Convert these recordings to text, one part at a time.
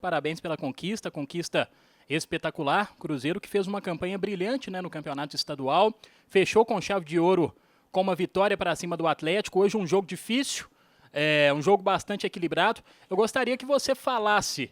Parabéns pela conquista espetacular. Cruzeiro que fez uma campanha brilhante, né, no campeonato estadual, fechou com chave de ouro com uma vitória para cima do Atlético. Hoje um jogo difícil, um jogo bastante equilibrado. Eu gostaria que você falasse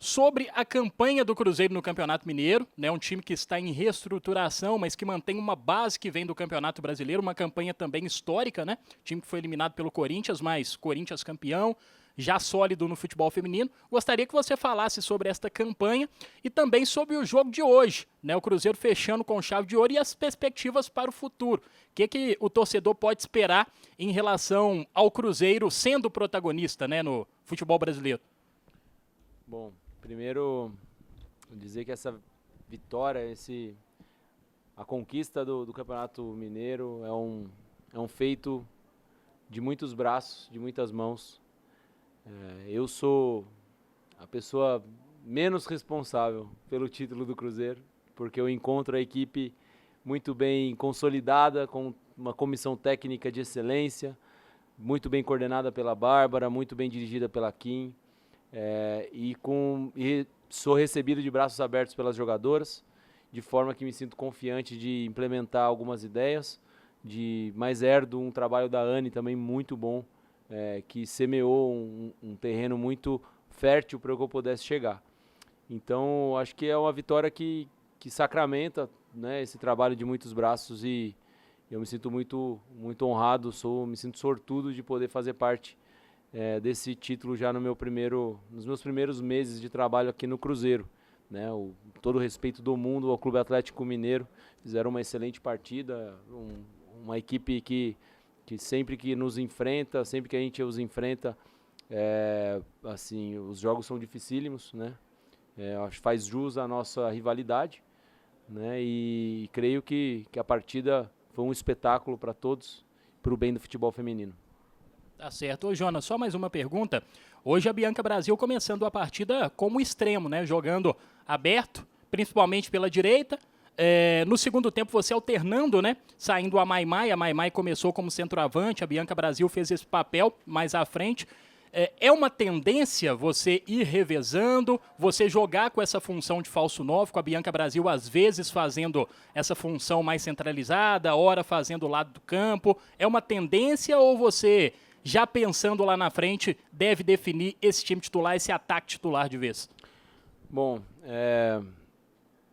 sobre a campanha do Cruzeiro no Campeonato Mineiro, né, um time que está em reestruturação, mas que mantém uma base que vem do Campeonato Brasileiro, uma campanha também histórica, né, time que foi eliminado pelo Corinthians, mas Corinthians campeão, já sólido no futebol feminino. Gostaria que você falasse sobre esta campanha e também sobre o jogo de hoje, né, o Cruzeiro fechando com chave de ouro e as perspectivas para o futuro. O que o torcedor pode esperar em relação ao Cruzeiro sendo protagonista, né, no futebol brasileiro? Bom, primeiro, dizer que essa vitória, a conquista do Campeonato Mineiro é um feito de muitos braços, de muitas mãos. Eu sou a pessoa menos responsável pelo título do Cruzeiro, porque eu encontro a equipe muito bem consolidada, com uma comissão técnica de excelência, muito bem coordenada pela Bárbara, muito bem dirigida pela Kim. E sou recebido de braços abertos pelas jogadoras, de forma que me sinto confiante de implementar algumas ideias, mas herdo um trabalho da Anne também muito bom, que semeou um terreno muito fértil para que eu pudesse chegar. Então, acho que é uma vitória que sacramenta, né, esse trabalho de muitos braços, e eu me sinto muito, muito honrado, me sinto sortudo de poder fazer parte desse título já nos meus primeiros meses de trabalho aqui no Cruzeiro, né? Todo o respeito do mundo ao Clube Atlético Mineiro, fizeram uma excelente partida, uma equipe que sempre que nos enfrenta, sempre que a gente os enfrenta, assim, os jogos são dificílimos, né? Acho que faz jus à nossa rivalidade, né? E creio que a partida foi um espetáculo para todos, para o bem do futebol feminino. Tá certo. Ô, Jonas, só mais uma pergunta. Hoje a Bianca Brasil começando a partida como extremo, né? Jogando aberto, principalmente pela direita. No segundo tempo você alternando, né? Saindo a Maimai começou como centroavante, a Bianca Brasil fez esse papel mais à frente. É uma tendência você ir revezando, você jogar com essa função de falso 9, com a Bianca Brasil às vezes fazendo essa função mais centralizada, ora fazendo o lado do campo. É uma tendência ou você, já pensando lá na frente, deve definir esse time titular, esse ataque titular de vez? Bom,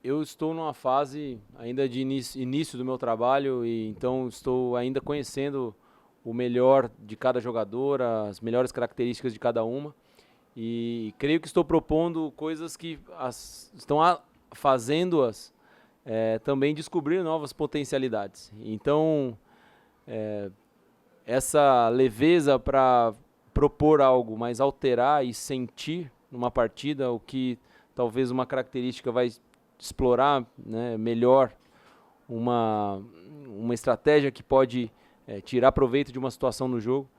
eu estou numa fase ainda de início do meu trabalho, e então estou ainda conhecendo o melhor de cada jogadora, as melhores características de cada uma, e creio que estou propondo coisas que estão fazendo-as também descobrir novas potencialidades. Então, essa leveza para propor algo, mas alterar e sentir numa partida o que talvez uma característica vai explorar, né, melhor, uma estratégia que pode tirar proveito de uma situação no jogo.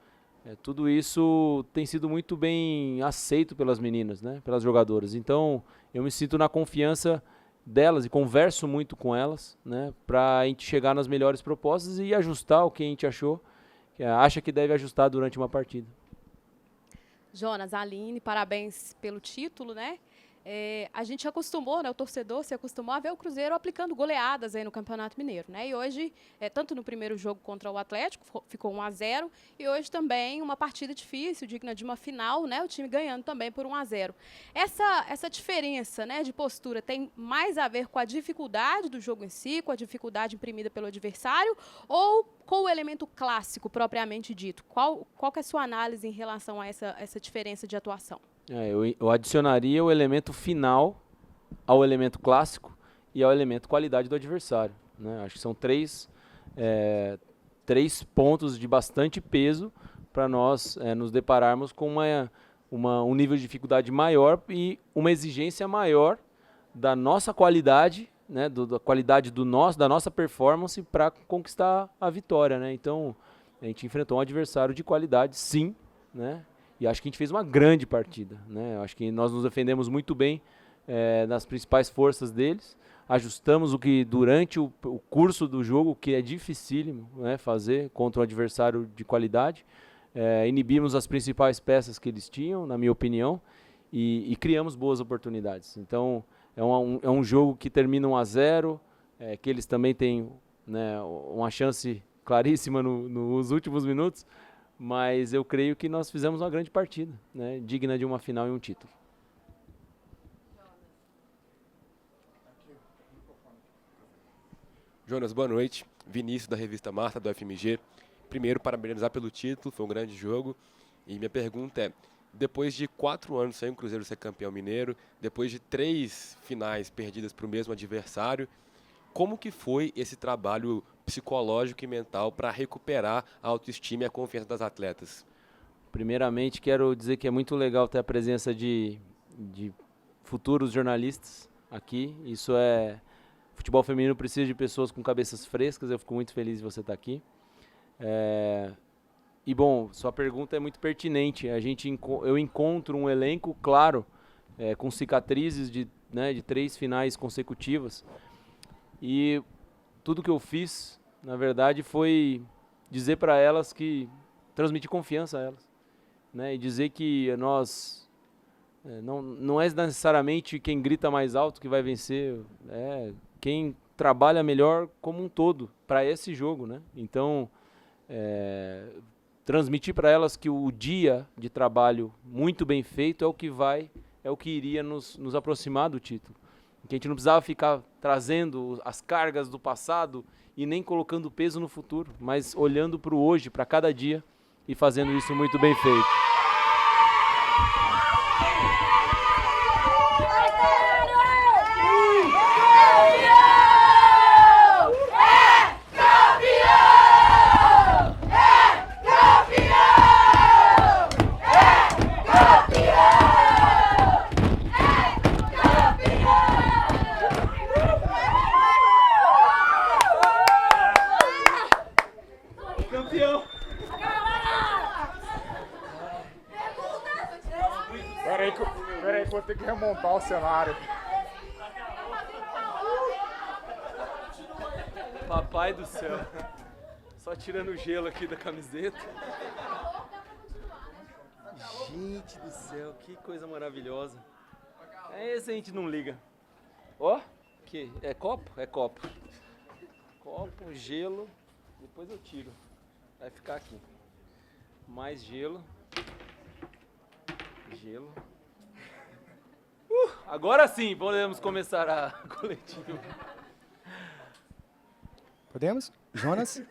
Tudo isso tem sido muito bem aceito pelas meninas, né, pelas jogadoras. Então, eu me sinto na confiança delas e converso muito com elas, né, para a gente chegar nas melhores propostas e ajustar o que a gente acha que deve ajustar durante uma partida. Jonas, Aline, parabéns pelo título, né? A gente acostumou, né, o torcedor se acostumou a ver o Cruzeiro aplicando goleadas aí no Campeonato Mineiro, né? E hoje, tanto no primeiro jogo contra o Atlético, ficou 1-0, e hoje também uma partida difícil, digna de uma final, né? O time ganhando também por 1-0. Essa diferença, né, de postura tem mais a ver com a dificuldade do jogo em si, com a dificuldade imprimida pelo adversário, ou com o elemento clássico propriamente dito? Qual que é a sua análise em relação a essa diferença de atuação? Eu adicionaria o elemento final ao elemento clássico e ao elemento qualidade do adversário, né? Acho que são três pontos de bastante peso para nós nos depararmos com um nível de dificuldade maior e uma exigência maior da nossa qualidade, né, da qualidade da nossa performance para conquistar a vitória, né? Então, a gente enfrentou um adversário de qualidade, sim, né? E acho que a gente fez uma grande partida, né? Acho que nós nos defendemos muito bem nas principais forças deles, ajustamos o que durante o curso do jogo, que é dificílimo, né, fazer contra um adversário de qualidade, inibimos as principais peças que eles tinham, na minha opinião, e criamos boas oportunidades. Então, é um jogo que termina 1-0, que eles também têm, né, uma chance claríssima nos últimos minutos, mas eu creio que nós fizemos uma grande partida, né, digna de uma final e um título. Jonas, boa noite. Vinícius, da revista Marta, do FMG. Primeiro, parabenizar pelo título, foi um grande jogo. E minha pergunta é, depois de 4 anos sem o Cruzeiro ser campeão mineiro, depois de 3 finais perdidas para o mesmo adversário, como que foi esse trabalho psicológico e mental para recuperar a autoestima e a confiança das atletas? Primeiramente, quero dizer que é muito legal ter a presença de futuros jornalistas aqui. Futebol feminino precisa de pessoas com cabeças frescas, eu fico muito feliz de você estar aqui. E bom, sua pergunta é muito pertinente. Eu encontro um elenco, claro, com cicatrizes de 3 finais consecutivas. E tudo que eu fiz, na verdade, foi dizer para elas transmitir confiança a elas, né? E dizer que nós não é necessariamente quem grita mais alto que vai vencer, quem trabalha melhor como um todo para esse jogo, né? Então, transmitir para elas que o dia de trabalho muito bem feito é o que iria nos aproximar do título. Que a gente não precisava ficar trazendo as cargas do passado e nem colocando peso no futuro, mas olhando para o hoje, para cada dia e fazendo isso muito bem feito. Peraí que eu vou ter que remontar o cenário. Papai do céu. Só tirando o gelo aqui da camiseta. Gente do céu, que coisa maravilhosa. Esse a gente não liga. Ó, que é copo? É copo. Copo, gelo, depois eu tiro. Vai ficar aqui. Mais gelo. Gelo. Agora sim, podemos começar a coletiva. Podemos? Jonas?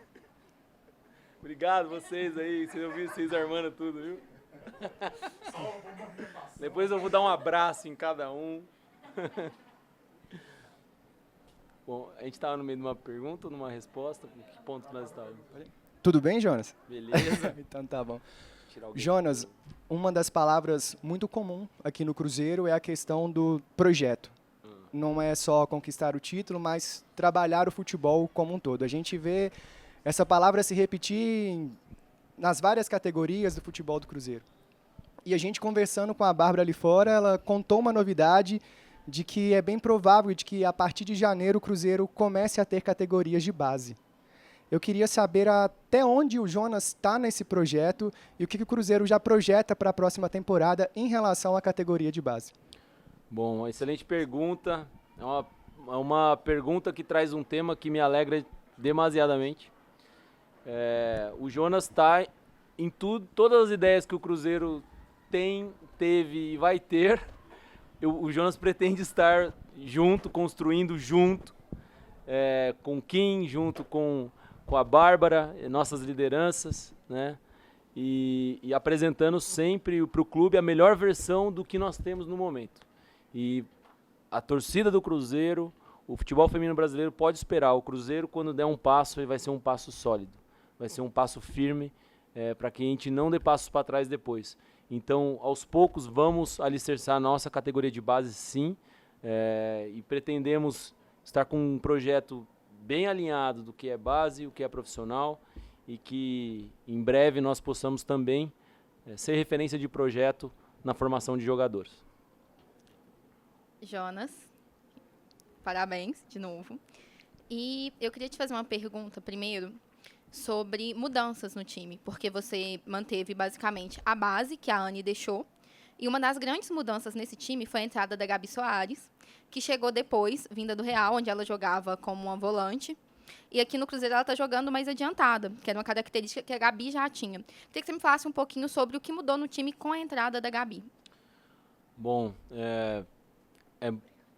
Obrigado vocês aí, eu vi vocês armando tudo, viu? Depois eu vou dar um abraço em cada um. Bom, a gente estava no meio de uma pergunta ou numa resposta? Que ponto nós estávamos? Tudo bem, Jonas? Beleza. Então tá bom. Jonas, uma das palavras muito comum aqui no Cruzeiro é a questão do projeto. Não é só conquistar o título, mas trabalhar o futebol como um todo. A gente vê essa palavra se repetir nas várias categorias do futebol do Cruzeiro. E a gente conversando com a Bárbara ali fora, ela contou uma novidade de que é bem provável de que a partir de janeiro o Cruzeiro comece a ter categorias de base. Eu queria saber até onde o Jonas está nesse projeto e o que o Cruzeiro já projeta para a próxima temporada em relação à categoria de base. Bom, excelente pergunta. É uma pergunta que traz um tema que me alegra demasiadamente. O Jonas está em todas as ideias que o Cruzeiro tem, teve e vai ter. O Jonas pretende estar junto, construindo junto, com o Kim, junto com a Bárbara, nossas lideranças, né? E apresentando sempre para o clube a melhor versão do que nós temos no momento. E a torcida do Cruzeiro, o futebol feminino brasileiro pode esperar. O Cruzeiro, quando der um passo, vai ser um passo sólido, vai ser um passo firme, para que a gente não dê passos para trás depois. Então, aos poucos, vamos alicerçar a nossa categoria de base, sim, e pretendemos estar com um projeto bem alinhado do que é base e o que é profissional, e que em breve nós possamos também ser referência de projeto na formação de jogadores. Jonas, parabéns de novo. E eu queria te fazer uma pergunta primeiro sobre mudanças no time, porque você manteve basicamente a base que a Anne deixou, E uma das grandes mudanças nesse time foi a entrada da Gabi Soares, que chegou depois, vinda do Real, onde ela jogava como uma volante. E aqui no Cruzeiro ela está jogando mais adiantada, que era uma característica que a Gabi já tinha. Queria que você me falasse um pouquinho sobre o que mudou no time com a entrada da Gabi. Bom,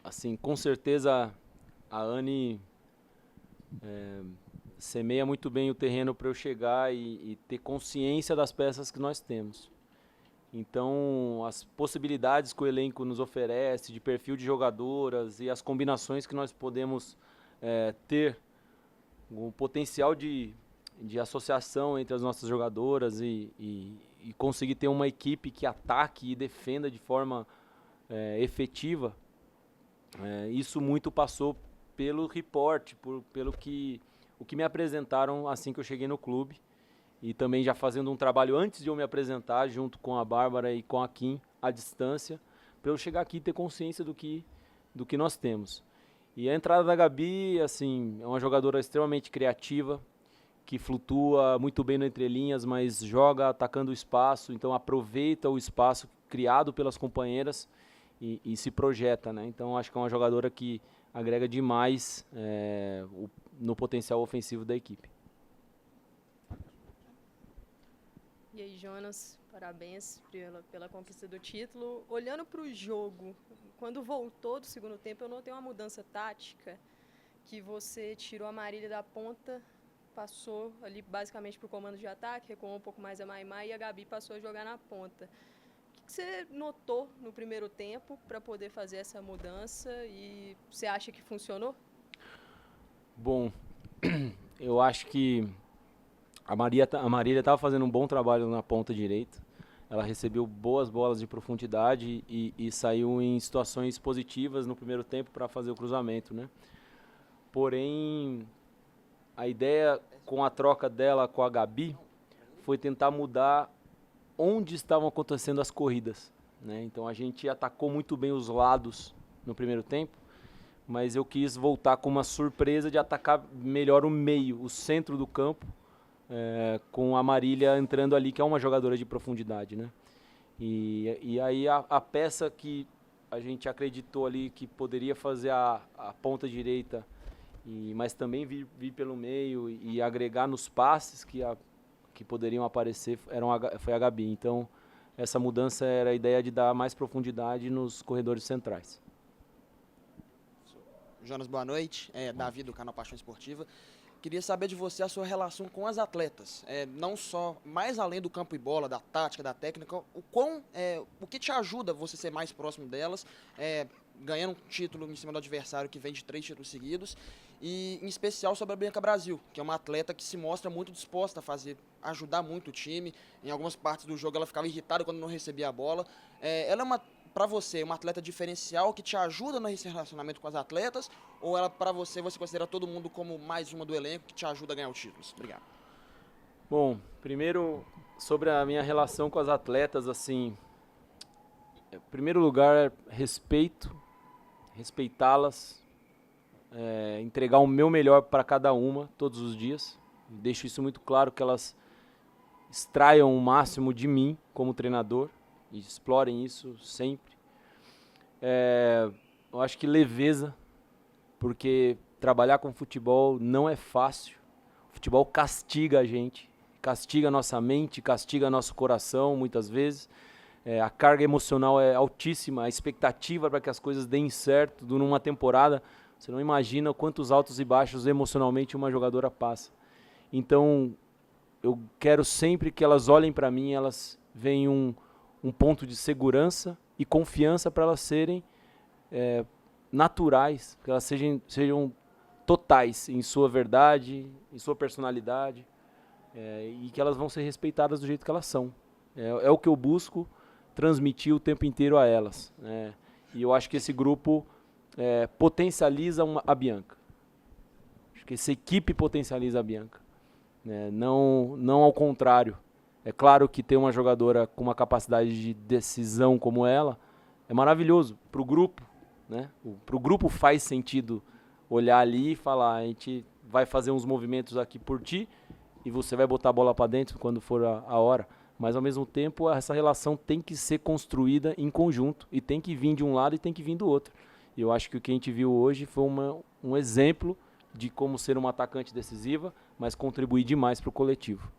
assim, com certeza a Anne semeia muito bem o terreno para eu chegar e ter consciência das peças que nós temos. Então, as possibilidades que o elenco nos oferece, de perfil de jogadoras e as combinações que nós podemos ter, o potencial de associação entre as nossas jogadoras e conseguir ter uma equipe que ataque e defenda de forma efetiva, isso muito passou pelo reporte, pelo que me apresentaram assim que eu cheguei no clube. E também já fazendo um trabalho antes de eu me apresentar, junto com a Bárbara e com a Kim, à distância, para eu chegar aqui e ter consciência do que nós temos. E a entrada da Gabi, assim, é uma jogadora extremamente criativa, que flutua muito bem no entrelinhas, mas joga atacando o espaço, então aproveita o espaço criado pelas companheiras e se projeta, né? Então acho que é uma jogadora que agrega demais no potencial ofensivo da equipe. E aí, Jonas, parabéns pela conquista do título. Olhando para o jogo, quando voltou do segundo tempo, eu notei uma mudança tática, que você tirou a Marília da ponta, passou ali basicamente para o comando de ataque, recuou um pouco mais a Maimai e a Gabi passou a jogar na ponta. O que você notou no primeiro tempo para poder fazer essa mudança e você acha que funcionou? Bom, eu acho que a Marília estava fazendo um bom trabalho na ponta direita. Ela recebeu boas bolas de profundidade e saiu em situações positivas no primeiro tempo para fazer o cruzamento, né? Porém, a ideia com a troca dela com a Gabi foi tentar mudar onde estavam acontecendo as corridas, né? Então a gente atacou muito bem os lados no primeiro tempo, mas eu quis voltar com uma surpresa de atacar melhor o meio, o centro do campo, com a Marília entrando ali, que é uma jogadora de profundidade, né? E aí a peça que a gente acreditou ali que poderia fazer a ponta direita, mas também vir pelo meio e agregar nos passes que poderiam aparecer, foi a Gabi. Então, essa mudança era a ideia de dar mais profundidade nos corredores centrais. Jonas, boa noite. Davi, do canal Paixão Esportiva. Queria saber de você a sua relação com as atletas, não só mais além do campo e bola, da tática, da técnica, o que te ajuda você ser mais próximo delas, ganhando um título em cima do adversário que vem de 3 títulos seguidos, e em especial sobre a Bianca Brasil, que é uma atleta que se mostra muito disposta a ajudar muito o time. Em algumas partes do jogo ela ficava irritada quando não recebia a bola. Ela é para você, uma atleta diferencial que te ajuda nesse relacionamento com as atletas, ou ela, para você considera todo mundo como mais uma do elenco que te ajuda a ganhar os títulos? Obrigado. Bom, primeiro, sobre a minha relação com as atletas, assim, em primeiro lugar, respeitá-las, entregar o meu melhor para cada uma, todos os dias. Deixo isso muito claro, que elas extraiam o máximo de mim como treinador, e explorem isso sempre. Eu acho que leveza, porque trabalhar com futebol não é fácil. O futebol castiga a gente, castiga a nossa mente, castiga nosso coração muitas vezes. A carga emocional é altíssima, a expectativa para que as coisas deem certo numa temporada, você não imagina quantos altos e baixos emocionalmente uma jogadora passa. Então, eu quero sempre que elas olhem para mim, elas veem um ponto de segurança e confiança para elas serem naturais, que elas sejam totais em sua verdade, em sua personalidade, e que elas vão ser respeitadas do jeito que elas são. É o que eu busco transmitir o tempo inteiro a elas, né? E eu acho que esse grupo potencializa a Bianca. Acho que essa equipe potencializa a Bianca, né? Não ao contrário. É claro que ter uma jogadora com uma capacidade de decisão como ela é maravilhoso para o grupo, né? Para o grupo faz sentido olhar ali e falar: a gente vai fazer uns movimentos aqui por ti e você vai botar a bola para dentro quando for a hora. mas ao mesmo tempo essa relação tem que ser construída em conjunto e tem que vir de um lado e tem que vir do outro. E eu acho que o que a gente viu hoje foi um exemplo de como ser uma atacante decisiva, mas contribuir demais para o coletivo.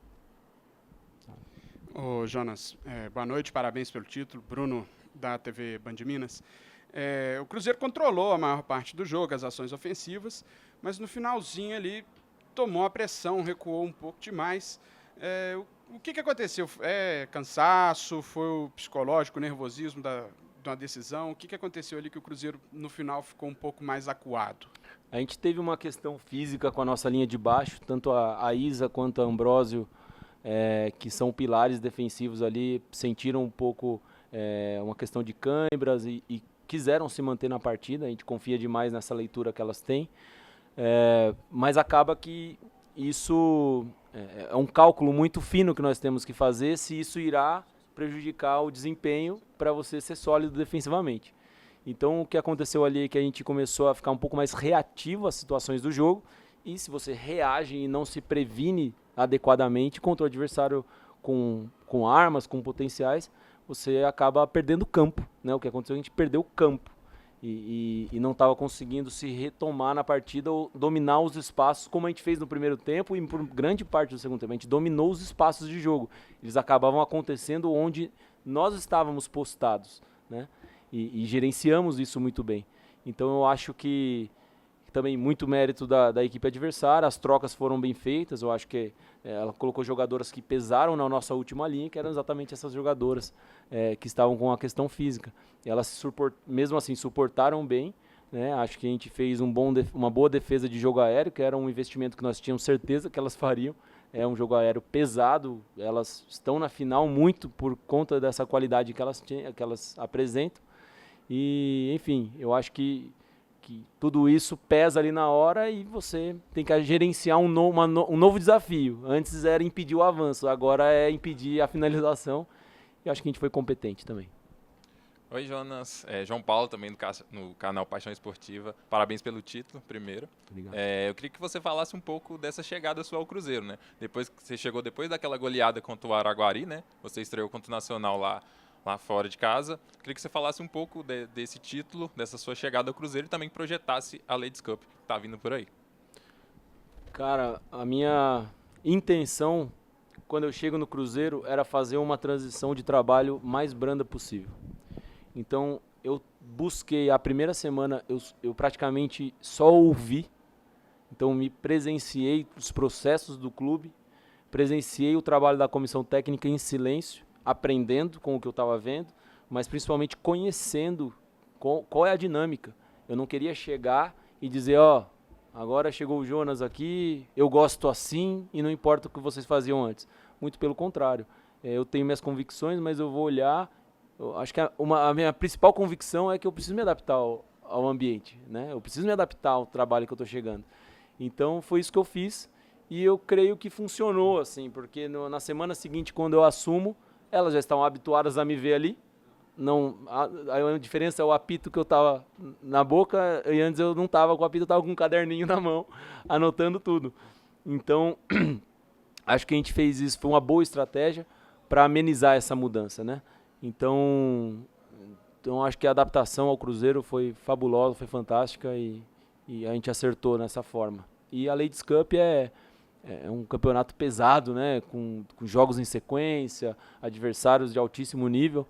Ô, Jonas, boa noite, parabéns pelo título. Bruno, da TV Band Minas. O Cruzeiro controlou a maior parte do jogo, as ações ofensivas, mas no finalzinho ali tomou a pressão, recuou um pouco demais. O que aconteceu? Cansaço? Foi o psicológico, o nervosismo de uma decisão? O que aconteceu ali que o Cruzeiro, no final, ficou um pouco mais acuado? A gente teve uma questão física com a nossa linha de baixo, tanto a Isa quanto a Ambrósio, que são pilares defensivos ali, sentiram um pouco uma questão de câimbras e quiseram se manter na partida. A gente confia demais nessa leitura que elas têm, mas acaba que isso é um cálculo muito fino que nós temos que fazer, se isso irá prejudicar o desempenho para você ser sólido defensivamente. Então o que aconteceu ali é que a gente começou a ficar um pouco mais reativo às situações do jogo, e se você reage e não se previne adequadamente contra o adversário com armas, com potenciais, você acaba perdendo campo, né? O que aconteceu, a gente perdeu o campo e não estava conseguindo se retomar na partida ou dominar os espaços como a gente fez no primeiro tempo e por grande parte do segundo tempo. A gente dominou os espaços de jogo. Eles acabavam acontecendo onde nós estávamos postados, né? E gerenciamos isso muito bem. Então eu acho que também muito mérito da equipe adversária, as trocas foram bem feitas, eu acho que ela colocou jogadoras que pesaram na nossa última linha, que eram exatamente essas jogadoras que estavam com a questão física. E elas mesmo assim suportaram bem, né? Acho que a gente fez uma boa defesa de jogo aéreo, que era um investimento que nós tínhamos certeza que elas fariam. É um jogo aéreo pesado, elas estão na final muito por conta dessa qualidade que elas apresentam. E, enfim, eu acho que tudo isso pesa ali na hora e você tem que gerenciar um novo desafio. Antes era impedir o avanço, agora é impedir a finalização. E acho que a gente foi competente também. Oi, Jonas. João Paulo, também no canal Paixão Esportiva. Parabéns pelo título, primeiro. Obrigado. Eu queria que você falasse um pouco dessa chegada sua ao Cruzeiro, né? Você chegou depois daquela goleada contra o Araguari, né? Você estreou contra o Nacional lá fora de casa. Queria que você falasse um pouco desse título, dessa sua chegada ao Cruzeiro e também projetasse a Ladies Cup, que está vindo por aí. Cara, a minha intenção, quando eu chego no Cruzeiro, era fazer uma transição de trabalho mais branda possível. Então, eu busquei, a primeira semana, eu praticamente só ouvi. Então, me presenciei os processos do clube, presenciei o trabalho da comissão técnica em silêncio, aprendendo com o que eu estava vendo, mas principalmente conhecendo qual é a dinâmica. Eu não queria chegar e dizer, agora chegou o Jonas aqui, eu gosto assim e não importa o que vocês faziam antes. Muito pelo contrário. Eu tenho minhas convicções, mas eu vou olhar. Eu acho que a minha principal convicção é que eu preciso me adaptar ao ambiente, né? Eu preciso me adaptar ao trabalho que eu estou chegando. Então foi isso que eu fiz e eu creio que funcionou, assim, porque na semana seguinte, quando eu assumo, elas já estavam habituadas a me ver ali. A diferença é o apito que eu estava na boca, e antes eu não estava com o apito, eu estava com um caderninho na mão, anotando tudo. Então, acho que a gente fez isso, foi uma boa estratégia para amenizar essa mudança, né? Então, acho que a adaptação ao Cruzeiro foi fabulosa, foi fantástica e a gente acertou nessa forma. E a Ladies Cup é um campeonato pesado, né? Com jogos em sequência, adversários de altíssimo nível.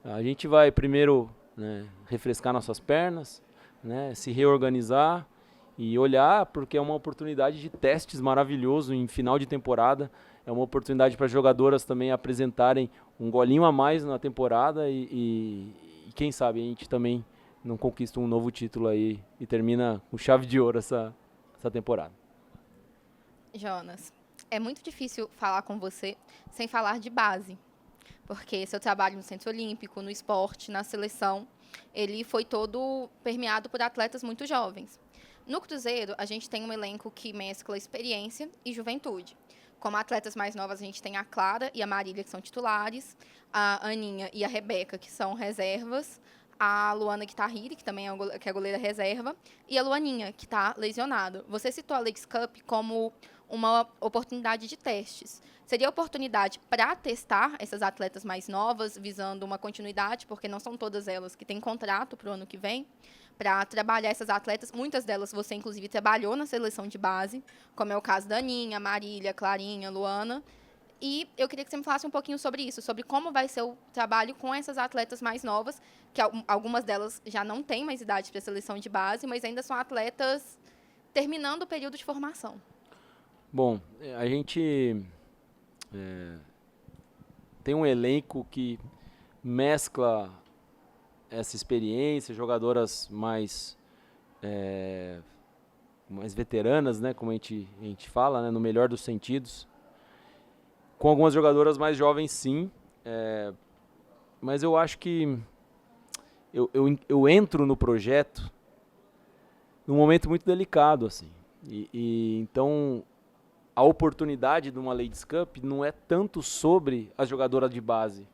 A gente vai primeiro, né, refrescar nossas pernas, né, se reorganizar e olhar, porque é uma oportunidade de testes maravilhoso em final de temporada. É uma oportunidade para jogadoras também apresentarem um golinho a mais na temporada e quem sabe a gente também não conquista um novo título aí e termina com chave de ouro essa temporada. Jonas, é muito difícil falar com você sem falar de base, porque seu trabalho no Centro Olímpico, no esporte, na seleção, ele foi todo permeado por atletas muito jovens. No Cruzeiro, a gente tem um elenco que mescla experiência e juventude. Como atletas mais novas, a gente tem a Clara e a Marília, que são titulares, a Aninha e a Rebeca, que são reservas, a Luana Guitarriri, que também que é a goleira reserva, e a Luaninha, que está lesionada. Você citou a Leagues Cup como uma oportunidade de testes. Seria oportunidade para testar essas atletas mais novas, visando uma continuidade, porque não são todas elas que têm contrato para o ano que vem, para trabalhar essas atletas. Muitas delas você, inclusive, trabalhou na seleção de base, como é o caso da Aninha, Marília, Clarinha, Luana. E eu queria que você me falasse um pouquinho sobre isso, sobre como vai ser o trabalho com essas atletas mais novas, que algumas delas já não têm mais idade para a seleção de base, mas ainda são atletas terminando o período de formação. Bom, a gente tem um elenco que mescla essa experiência, jogadoras mais veteranas, né, como a gente fala, né, no melhor dos sentidos, com algumas jogadoras mais jovens, sim, mas eu acho que eu entro no projeto num momento muito delicado, assim, e então a oportunidade de uma Ladies Cup não é tanto sobre as jogadoras de base,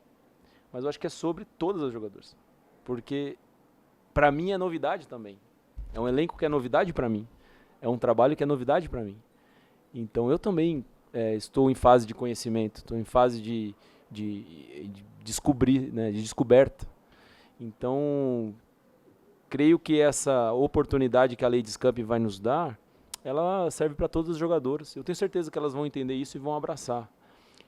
mas eu acho que é sobre todas as jogadoras, porque para mim é novidade também, é um elenco que é novidade para mim, é um trabalho que é novidade para mim, então eu também estou em fase de conhecimento, estou em fase de descobrir, né, de descoberta. Então, creio que essa oportunidade que a Ladies Cup vai nos dar, ela serve para todas as jogadoras. Eu tenho certeza que elas vão entender isso e vão abraçar.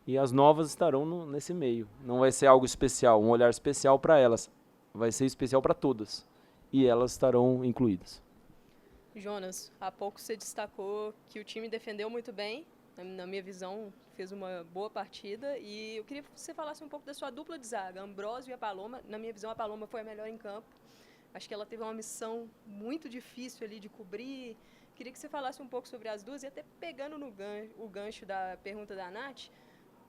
E as novas estarão nesse meio. Não vai ser algo especial, um olhar especial para elas. Vai ser especial para todas. E elas estarão incluídas. Jonas, há pouco você destacou que o time defendeu muito bem. Na minha visão, fez uma boa partida. E eu queria que você falasse um pouco da sua dupla de zaga, Ambrosio e a Paloma. Na minha visão, a Paloma foi a melhor em campo. Acho que ela teve uma missão muito difícil ali de cobrir. Queria que você falasse um pouco sobre as duas. E até pegando o gancho da pergunta da Nath,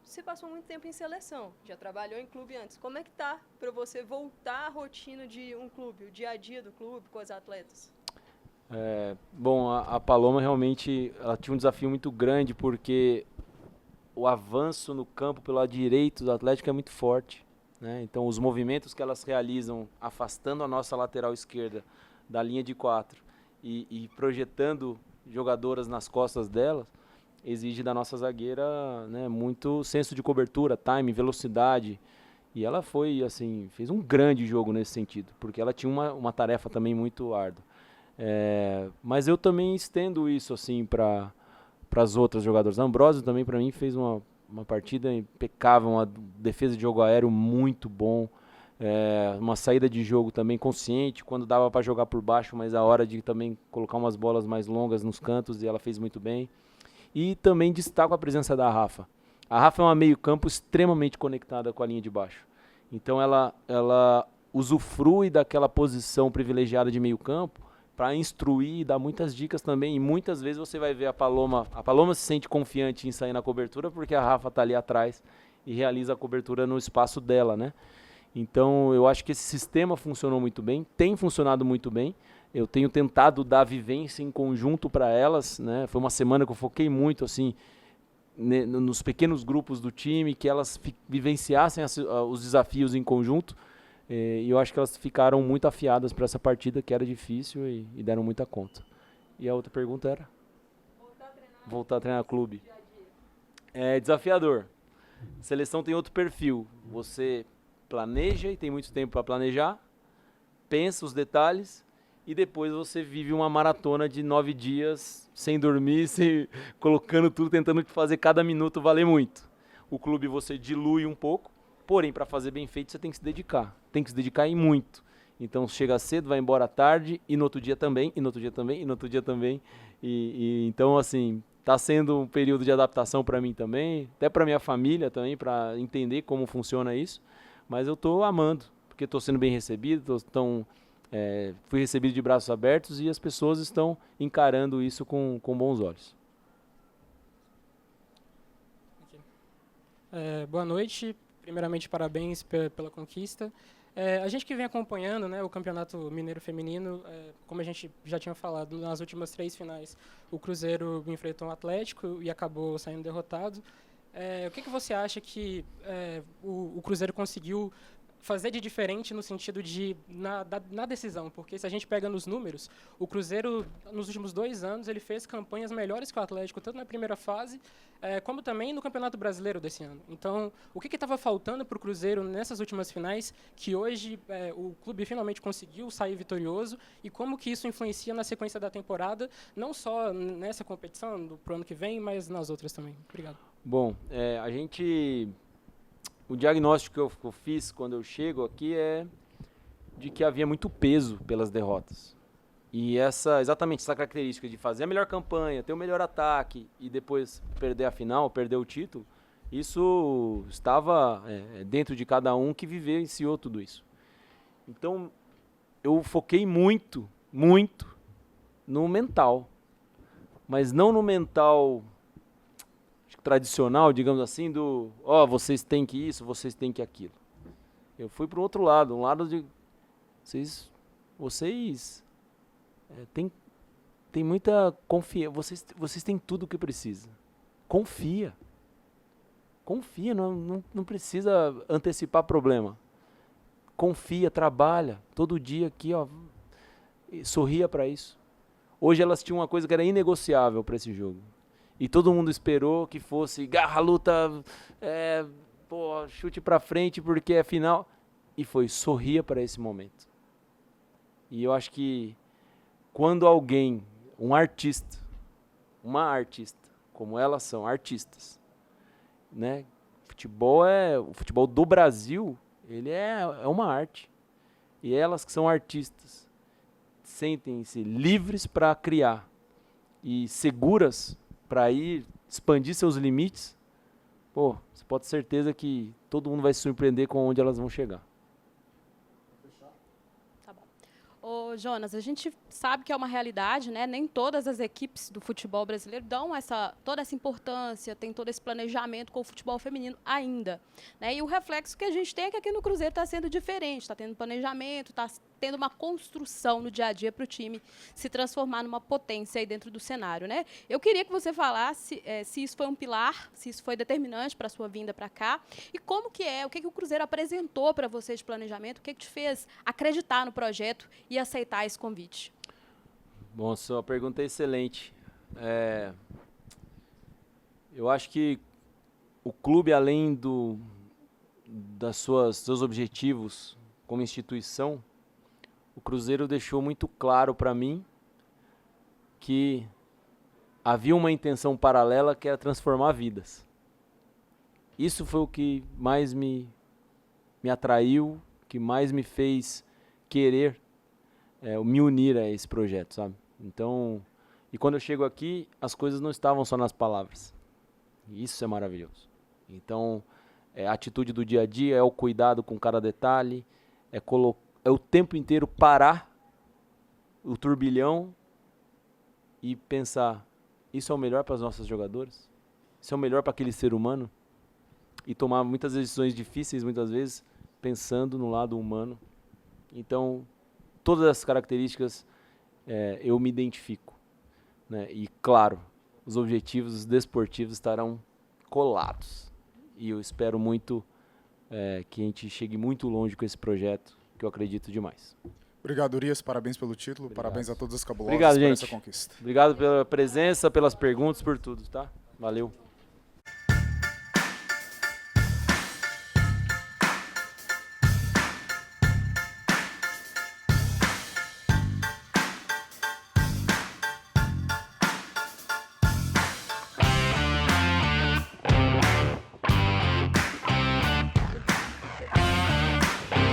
você passou muito tempo em seleção, já trabalhou em clube antes. Como é que tá para você voltar à rotina de um clube, o dia a dia do clube com as atletas? Bom, a Paloma realmente ela tinha um desafio muito grande, porque o avanço no campo pelo lado direito do Atlético é muito forte, né? Então os movimentos que elas realizam afastando a nossa lateral esquerda da linha de 4 e projetando jogadoras nas costas delas, exige da nossa zagueira, né, muito senso de cobertura, time, velocidade. E ela fez um grande jogo nesse sentido, porque ela tinha uma tarefa também muito árdua. Mas eu também estendo isso assim para as outras jogadoras. A Ambrosio também para mim fez uma partida impecável, uma defesa de jogo aéreo muito bom, uma saída de jogo também consciente, quando dava para jogar por baixo, mas a hora de também colocar umas bolas mais longas nos cantos, e ela fez muito bem. E também destaco a presença da Rafa. A Rafa é uma meio-campo extremamente conectada com a linha de baixo. Então ela usufrui daquela posição privilegiada de meio-campo para instruir e dar muitas dicas também. E muitas vezes você vai ver a Paloma se sente confiante em sair na cobertura porque a Rafa está ali atrás e realiza a cobertura no espaço dela, né? Então eu acho que esse sistema funcionou muito bem, tem funcionado muito bem. Eu tenho tentado dar vivência em conjunto para elas, né? Foi uma semana que eu foquei muito assim nos pequenos grupos do time, que elas vivenciassem os desafios em conjunto. E eu acho que elas ficaram muito afiadas para essa partida, que era difícil, e deram muita conta. E a outra pergunta era? Voltar a treinar clube. É desafiador. A seleção tem outro perfil. Você planeja e tem muito tempo para planejar, pensa os detalhes e depois você vive uma maratona de 9 dias sem dormir, colocando tudo, tentando fazer cada minuto valer muito. O clube você dilui um pouco, porém para fazer bem feito você tem que se dedicar. Tem que se dedicar e muito. Então chega cedo, vai embora tarde, e no outro dia também, e no outro dia também, e no outro dia também. Então, assim, está sendo um período de adaptação para mim também, até para minha família também, para entender como funciona isso. Mas eu estou amando, porque estou sendo bem recebido, fui recebido de braços abertos e as pessoas estão encarando isso com bons olhos. Boa noite. Primeiramente, parabéns pela conquista. A gente que vem acompanhando, né, o Campeonato Mineiro Feminino, como a gente já tinha falado, nas últimas 3 finais, o Cruzeiro enfrentou o Atlético e acabou saindo derrotado. O que você acha que o Cruzeiro conseguiu fazer de diferente no sentido de na decisão, porque se a gente pega nos números, o Cruzeiro, nos últimos 2 anos, ele fez campanhas melhores que o Atlético, tanto na primeira fase, como também no Campeonato Brasileiro desse ano. Então, o que estava faltando para o Cruzeiro nessas últimas finais, que hoje o clube finalmente conseguiu sair vitorioso, e como que isso influencia na sequência da temporada, não só nessa competição, pro ano que vem, mas nas outras também. Obrigado. Bom, o diagnóstico que eu fiz quando eu chego aqui é de que havia muito peso pelas derrotas. E exatamente essa característica de fazer a melhor campanha, ter o melhor ataque e depois perder a final, perder o título, isso estava dentro de cada um que vivenciou tudo isso. Então, eu foquei muito no mental. Mas não no mental tradicional, digamos assim, vocês têm que isso, vocês têm que aquilo. Eu fui para o outro lado, um lado de vocês tem muita confiança, vocês têm tudo o que precisa. Confia, não precisa antecipar problema. Confia, trabalha, todo dia aqui, sorria para isso. Hoje elas tinham uma coisa que era inegociável para esse jogo. E todo mundo esperou que fosse garra, luta, chute para frente porque é final. E foi, sorria para esse momento. E eu acho que quando alguém, um artista, uma artista, como elas são, artistas, né? O futebol do Brasil, ele é uma arte. E elas que são artistas, sentem-se livres para criar e seguras para ir expandir seus limites, você pode ter certeza que todo mundo vai se surpreender com onde elas vão chegar. Tá bom. Ô, Jonas, a gente sabe que é uma realidade, né? Nem todas as equipes do futebol brasileiro dão toda essa importância, tem todo esse planejamento com o futebol feminino ainda, né? E o reflexo que a gente tem é que aqui no Cruzeiro está sendo diferente, está tendo planejamento, está tendo uma construção no dia a dia para o time se transformar numa potência aí dentro do cenário, né? Eu queria que você falasse se isso foi um pilar, se isso foi determinante para a sua vinda para cá e como que o que o Cruzeiro apresentou para você de planejamento, o que te fez acreditar no projeto e aceitar esse convite. Bom, sua pergunta é excelente. Eu acho que o clube, além dos seus objetivos como instituição, o Cruzeiro deixou muito claro para mim que havia uma intenção paralela que era transformar vidas. Isso foi o que mais me atraiu, que mais me fez querer me unir a esse projeto, sabe? Então, e quando eu chego aqui, as coisas não estavam só nas palavras. Isso é maravilhoso. Então, a atitude do dia a dia, é o cuidado com cada detalhe, é o tempo inteiro parar o turbilhão e pensar, isso é o melhor para os nossos jogadores? Isso é o melhor para aquele ser humano? E tomar muitas decisões difíceis, muitas vezes, pensando no lado humano. Então, todas essas características eu me identifico, né? E, claro, os objetivos desportivos estarão colados. E eu espero muito que a gente chegue muito longe com esse projeto, que eu acredito demais. Obrigado, Urias. Parabéns pelo título. Obrigado. Parabéns a todos os cabulosos Obrigado, por gente. essa conquista. Obrigado pela presença, pelas perguntas, por tudo, tá? Valeu.